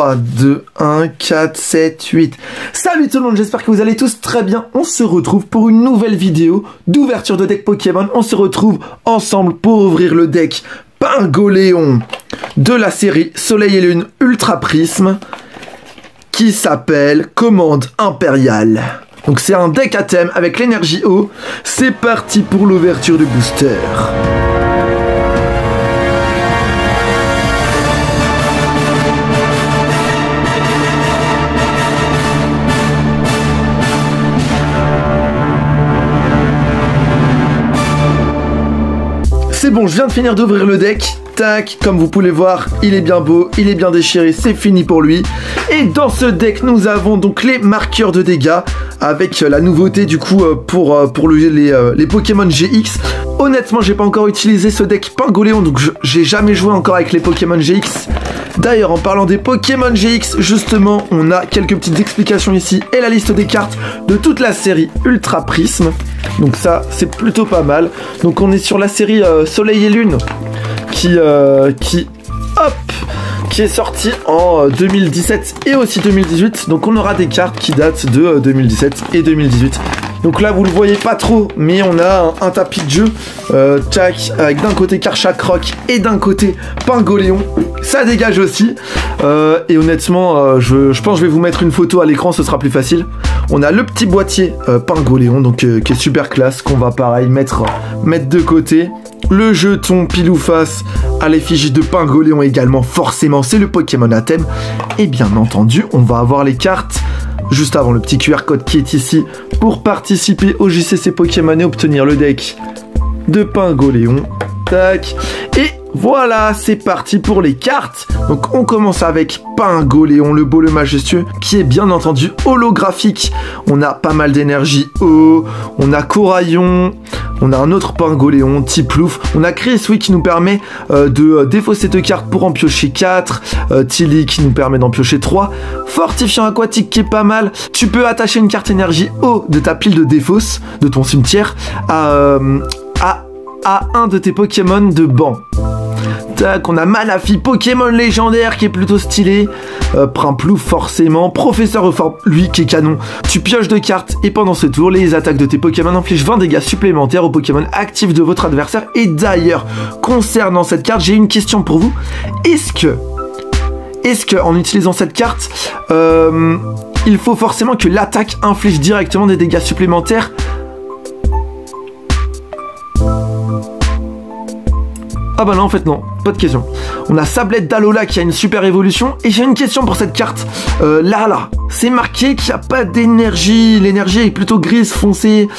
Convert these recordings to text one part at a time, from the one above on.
3, 2, 1, 4, 7, 8. Salut tout le monde, j'espère que vous allez tous très bien. On se retrouve pour une nouvelle vidéo d'ouverture de deck Pokémon. On se retrouve ensemble pour ouvrir le deck Pingoléon de la série Soleil et Lune Ultra Prisme qui s'appelle Commande Impériale. Donc c'est un deck à thème avec l'énergie eau. C'est parti pour l'ouverture du booster. C'est bon, je viens de finir d'ouvrir le deck. Tac, comme vous pouvez voir, il est bien beau, il est bien déchiré, c'est fini pour lui. Et dans ce deck, nous avons donc les marqueurs de dégâts avec la nouveauté du coup pour les Pokémon GX. Honnêtement, j'ai pas encore utilisé ce deck Pingoléon, donc j'ai jamais joué encore avec les Pokémon GX. D'ailleurs, en parlant des Pokémon GX, justement, on a quelques petites explications ici et la liste des cartes de toute la série Ultra Prisme. Donc ça, c'est plutôt pas mal. Donc on est sur la série Soleil et Lune qui est sorti en 2017 et aussi 2018. Donc on aura des cartes qui datent de 2017 et 2018. Donc là vous le voyez pas trop, mais on a un tapis de jeu tac, avec d'un côté Karchakroc et d'un côté Pingoléon. Ça dégage aussi. Et honnêtement, je pense que je vais vous mettre une photo à l'écran, ce sera plus facile. On a le petit boîtier Pingoléon, donc qui est super classe, qu'on va pareil mettre de côté. Le jeton pile ou face à l'effigie de Pingoléon également, forcément c'est le Pokémon à thème. Et bien entendu, on va avoir les cartes juste avant le petit QR code qui est ici pour participer au JCC Pokémon et obtenir le deck de Pingoléon. Tac. Et voilà, c'est parti pour les cartes. Donc on commence avec Pingoléon, le beau, le majestueux, qui est bien entendu holographique. On a pas mal d'énergie eau, on a Coraillon, on a un autre Pingoléon, Tiplouf, on a Chris, oui, qui nous permet de défausser 2 cartes pour en piocher 4, Tilly qui nous permet d'en piocher 3, Fortifiant aquatique qui est pas mal. Tu peux attacher une carte énergie eau de ta pile de défausse, de ton cimetière, à un de tes Pokémon de banc. Tac, on a Malafi, Pokémon légendaire qui est plutôt stylé. Primplouf forcément. Professeur Euphorbe, lui qui est canon. Tu pioches 2 cartes et pendant ce tour, les attaques de tes Pokémon infligent 20 dégâts supplémentaires aux Pokémon actifs de votre adversaire. Et d'ailleurs, concernant cette carte, j'ai une question pour vous. Est-ce que en utilisant cette carte, il faut forcément que l'attaque inflige directement des dégâts supplémentaires ? Ah bah non, en fait non, pas de question. On a Sablette d'Alola qui a une super évolution. Et j'ai une question pour cette carte. Là, c'est marqué qu'il n'y a pas d'énergie. L'énergie est plutôt grise foncée.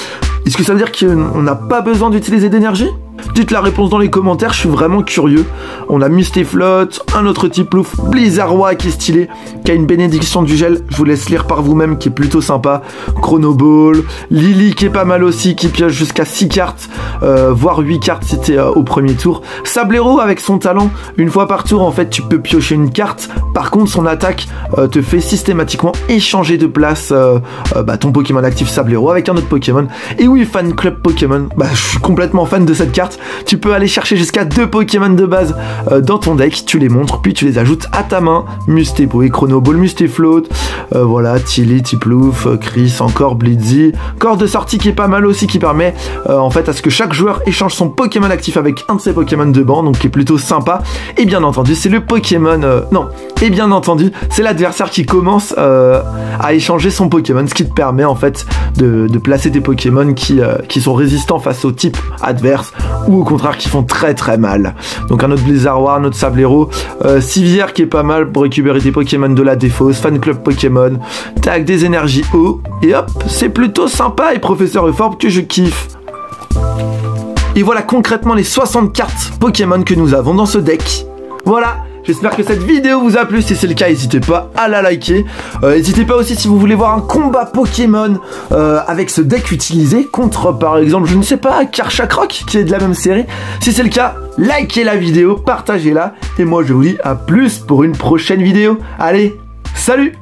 Est-ce que ça veut dire qu'on n'a pas besoin d'utiliser d'énergie ? Dites la réponse dans les commentaires, je suis vraiment curieux. On a Mustéflot, un autre Tiplouf, Blizzardroid qui est stylé, qui a une bénédiction du gel, je vous laisse lire par vous-même, qui est plutôt sympa. Chronoball, Lily qui est pas mal aussi, qui pioche jusqu'à 6 cartes, voire 8 cartes si t'es au premier tour. Sablero avec son talent, une fois par tour en fait tu peux piocher une carte, par contre son attaque te fait systématiquement échanger de place ton Pokémon actif Sablero avec un autre Pokémon. Et oui, fan club Pokémon, je suis complètement fan de cette carte. Tu peux aller chercher jusqu'à 2 Pokémon de base dans ton deck, tu les montres, puis tu les ajoutes à ta main. Mustépo et Chronoball, Mustéflot, voilà, Tilly, Tiplouf, Chris, encore Blitzy. Corps de sortie qui est pas mal aussi, qui permet en fait à ce que chaque joueur échange son Pokémon actif avec un de ses Pokémon de banc, donc qui est plutôt sympa. Et bien entendu, c'est le Pokémon... Et bien entendu, c'est l'adversaire qui commence à échanger son Pokémon, ce qui te permet en fait de placer des Pokémon qui sont résistants face au type adverse, ou au contraire qui font très très mal. Donc un autre Blizzardroid, un autre Sablero, Civière qui est pas mal pour récupérer des Pokémon de la défausse, Fan Club Pokémon, tac, des énergies eau, et hop, c'est plutôt sympa, et Professeur Euphorbe que je kiffe. Et voilà concrètement les 60 cartes Pokémon que nous avons dans ce deck. Voilà. J'espère que cette vidéo vous a plu, si c'est le cas, n'hésitez pas à la liker. N'hésitez pas aussi si vous voulez voir un combat Pokémon avec ce deck utilisé contre, par exemple, je ne sais pas, Karchakroc, qui est de la même série. Si c'est le cas, likez la vidéo, partagez-la. Et moi, je vous dis à plus pour une prochaine vidéo. Allez, salut!